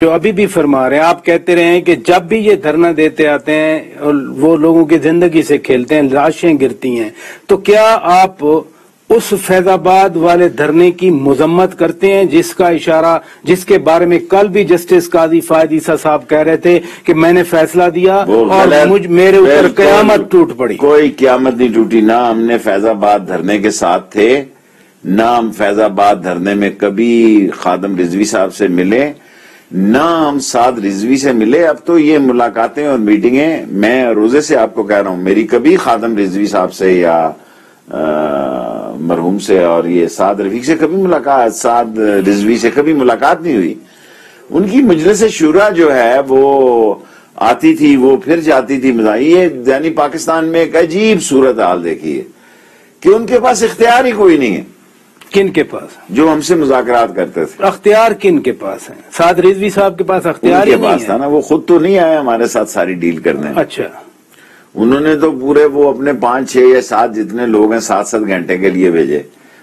جو ابھی بھی فرما رہے ہیں، آپ کہتے رہے ہیں کہ جب بھی یہ دھرنا دیتے آتے ہیں اور وہ لوگوں کی زندگی سے کھیلتے ہیں، لاشیں گرتی ہیں، تو کیا آپ اس فیض آباد والے دھرنے کی مذمت کرتے ہیں جس کے بارے میں کل بھی جسٹس قاضی فائد عیسیٰ صاحب کہہ رہے تھے کہ میں نے فیصلہ دیا اور میرے اوپر قیامت ٹوٹ پڑی؟ کوئی قیامت نہیں ٹوٹی، نہ ہم نے فیض آباد دھرنے کے ساتھ تھے، نہ ہم فیض آباد دھرنے میں کبھی خادم رضوی صاحب سے ملے، نہ ہم سعد رضوی سے ملے۔ اب تو یہ ملاقاتیں اور میٹنگیں، میں روزے سے آپ کو کہہ رہا ہوں، میری کبھی خادم رضوی صاحب سے یا مرحوم سے اور یہ سعد رفیق سے کبھی ملاقات، سعد رضوی سے کبھی ملاقات نہیں ہوئی۔ ان کی مجلس شورا جو ہے وہ آتی تھی، وہ پھر جاتی تھی۔ یہ یعنی پاکستان میں ایک عجیب صورتحال دیکھی ہے کہ ان کے پاس اختیار ہی کوئی نہیں ہے۔ کن کے پاس؟ جو ہم سے مذاکرات کرتے تھے۔ اختیار کن کے پاس ہے؟ سعد رضوی صاحب کے پاس اختیار ہی نہیں ہے۔ ان کے پاس تھا نا، وہ خود تو نہیں آئے ہمارے ساتھ ساری ڈیل کرنے۔ اچھا، انہوں نے تو پورے وہ اپنے 5 6 یا 7 جتنے لوگ ہیں 7 گھنٹے کے لیے بھیجے،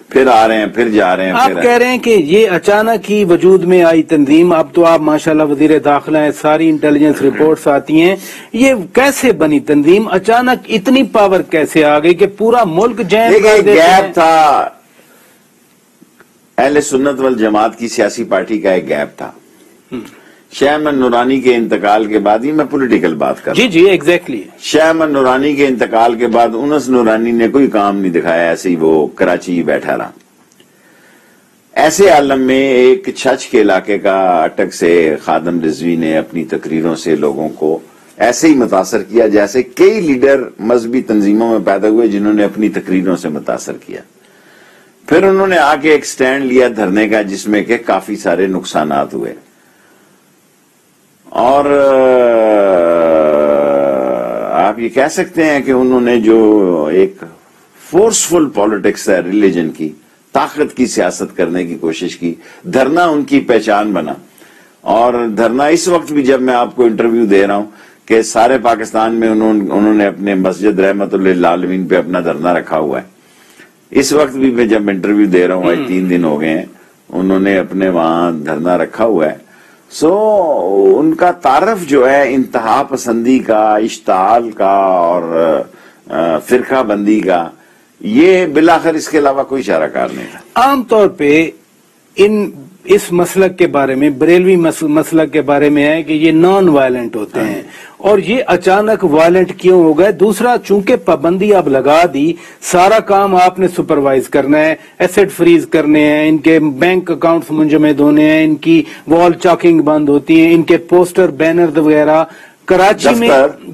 پھر آ رہے ہیں، پھر جا رہے ہیں۔ آپ کہہ رہے ہیں کہ یہ اچانک ہی وجود میں آئی تنظیم، اب تو آپ ماشاءاللہ وزیر داخلہ ہیں، ساری انٹیلیجنس رپورٹس آتی ہیں، یہ کیسے بنی تنظیم؟ اچانک اتنی پاور کیسے آ گئی کہ پورا ملک جین کر دیتے ہیں؟ گیپ تھا، اہل سنت والجماعت کی سیاسی پارٹی کا ایک گیپ تھا۔ شاہ احمد نورانی کے انتقال کے بعد ہی میں پولیٹیکل بات کر رہا ہوں۔ جی ایگزیکٹلی۔ شاہ احمد نورانی کے انتقال کے بعد انس نورانی نے کوئی کام نہیں دکھایا، ایسے ہی وہ کراچی بیٹھا رہا۔ ایسے عالم میں ایک چھچ کے علاقے کا اٹک سے خادم رضوی نے اپنی تقریروں سے لوگوں کو ایسے ہی متاثر کیا جیسے کئی لیڈر مذہبی تنظیموں میں پیدا ہوئے جنہوں نے اپنی تقریروں سے متاثر کیا۔ پھر انہوں نے آ کے ایک سٹینڈ لیا دھرنے کا، جس میں کہ کافی سارے نقصانات ہوئے، اور آپ یہ کہہ سکتے ہیں کہ انہوں نے جو ایک فورسفل پالیٹکس ہے ریلیجن کی، طاقت کی سیاست کرنے کی کوشش کی، دھرنا ان کی پہچان بنا۔ اور دھرنا اس وقت بھی جب میں آپ کو انٹرویو دے رہا ہوں کہ سارے پاکستان میں انہوں نے اپنے مسجد رحمت للعالمین پہ اپنا دھرنا رکھا ہوا ہے۔ اس وقت بھی میں جب انٹرویو دے رہا ہوں، آج 3 دن ہو گئے ہیں، انہوں نے اپنے وہاں دھرنا رکھا ہوا ہے۔ ان کا تعارف جو ہے انتہا پسندی کا، اشتعال کا اور فرقہ بندی کا، یہ بالآخر اس کے علاوہ کوئی چارہ کار نہیں تھا۔ عام طور پہ اس مسلک کے بارے میں، بریلوی مسلک کے بارے میں ہے کہ یہ نان وائلنٹ ہوتے ہیں، اور یہ اچانک وائلنٹ کیوں ہو گئے؟ دوسرا، چونکہ پابندی اب لگا دی، سارا کام آپ نے سپروائز کرنا ہے، ایسٹ فریز کرنے ہیں، ان کے بینک اکاؤنٹس منجمد ہونے ہیں، ان کی وال چاکنگ بند ہوتی ہیں، ان کے پوسٹر بینر وغیرہ، کراچی میں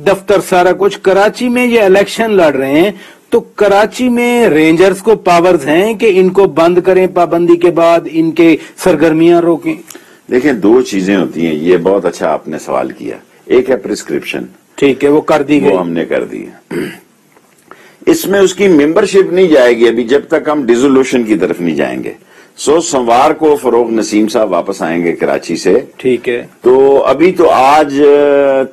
دفتر سارا کچھ۔ کراچی میں یہ الیکشن لڑ رہے ہیں، تو کراچی میں رینجرز کو پاورز ہیں کہ ان کو بند کریں پابندی کے بعد، ان کے سرگرمیاں روکیں؟ دیکھیں، 2 چیزیں ہوتی ہیں، یہ بہت اچھا آپ نے سوال کیا۔ ایک ہے پرسکرپشن، ٹھیک ہے، وہ کر دی گئی، وہ ہم نے کر دی ہے۔ اس میں اس کی ممبرشپ نہیں جائے گی ابھی جب تک ہم ڈیزولوشن کی طرف نہیں جائیں گے۔ سوموار کو فروغ نسیم صاحب واپس آئیں گے کراچی سے، ٹھیک ہے۔ تو ابھی تو آج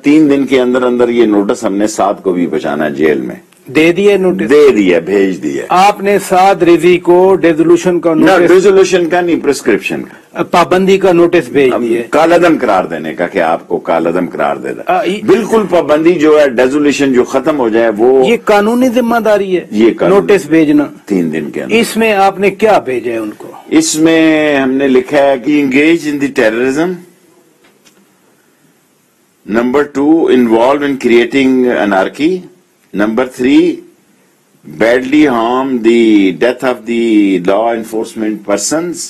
3 دن کے اندر اندر یہ نوٹس ہم نے 7 کو بھی پہنچانا جیل میں دے دیے، نوٹس دے دیا، بھیج دیا۔ آپ نے سعد رضوی کو ڈیزولوشن کا نوٹس، ڈیزولوشن کا نہیں، پرسکرپشن کا، پابندی کا نوٹس بھیج دیے، کالعدم قرار دینے کا، کہ آپ کو کالعدم قرار دے دا۔ بالکل پابندی جو ہے، ڈیزولوشن جو ختم ہو جائے، وہ یہ قانونی ذمہ داری ہے، یہ نوٹس بھیجنا 3 دن کے اندر۔ اس میں آپ نے کیا بھیجا ہے ان کو؟ اس میں ہم نے لکھا ہے کہ engage in the terrorism, number 2 involve in creating anarchy, number 3 badly harm the death of the law enforcement persons,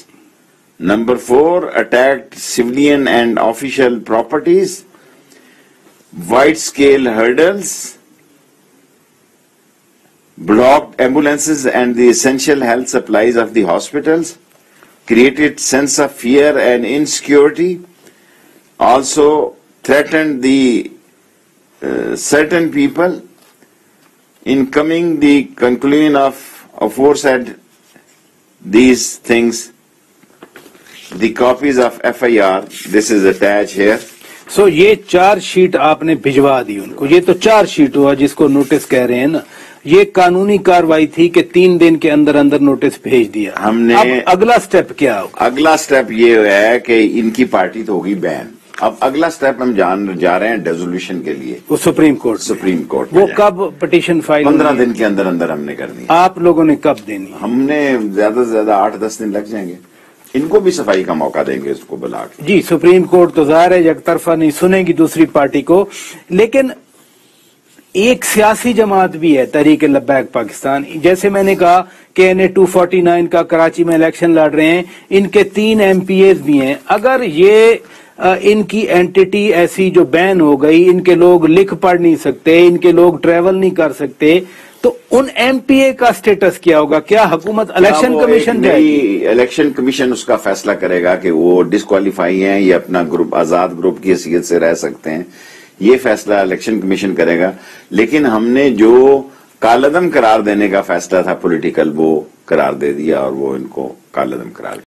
number 4 attacked civilian and official properties, wide scale hurdles, blocked ambulances and the essential health supplies of the hospitals, created sense of fear and insecurity, also threatened the certain people. In coming the conclusion of aforesaid these things, the copies of FIR, this is attached here. So یہ 4 sheet آپ نے بھجوا دی ان کو، یہ تو 4 sheet ہوا جس کو نوٹس کہہ رہے ہیں نا، یہ قانونی کاروائی تھی کہ 3 دن کے اندر اندر نوٹس بھیج دیا۔ ہم نے اب اگلا سٹیپ کیا ہوگا؟ اگلا سٹیپ یہ ہے کہ ان کی پارٹی تو ہوگی بین، اب اگلا سٹیپ ہم جا رہے ہیں ڈیزولوشن کے لیے، وہ سپریم کورٹ میں وہ کب پٹیشن فائل 15 دن کے اندر اندر ہم نے کرنی ہے۔ آپ لوگوں نے کب دینی؟ ہم نے زیادہ سے زیادہ 8-10 دن لگ جائیں گے، ان کو بھی صفائی کا موقع دیں گے اس کو بلا کے۔ جی سپریم کورٹ تو ظاہر ہے یک طرفہ نہیں سنے گی دوسری پارٹی کو، لیکن ایک سیاسی جماعت بھی ہے تحریک لبیک پاکستان، جیسے میں نے کہا کہ NA 249 کا کراچی میں الیکشن لڑ رہے ہیں، ان کے 3 MPAs بھی ہیں۔ اگر یہ ان کی اینٹی ایسی جو بین ہو گئی، ان کے لوگ لکھ پڑھ نہیں سکتے، ان کے لوگ ٹریول نہیں کر سکتے، تو ان MPA کا سٹیٹس کیا ہوگا؟ کیا حکومت الیکشن کمیشن جائے گی؟ الیکشن کمیشن اس کا فیصلہ کرے گا کہ وہ ڈسکوالیفائی ہیں یا اپنا گروپ آزاد گروپ کی حیثیت سے رہ سکتے ہیں، یہ فیصلہ الیکشن کمیشن کرے گا۔ لیکن ہم نے جو کالعدم قرار دینے کا فیصلہ تھا پولیٹیکل، وہ قرار دے دیا اور وہ ان کو کالعدم قرار دیا۔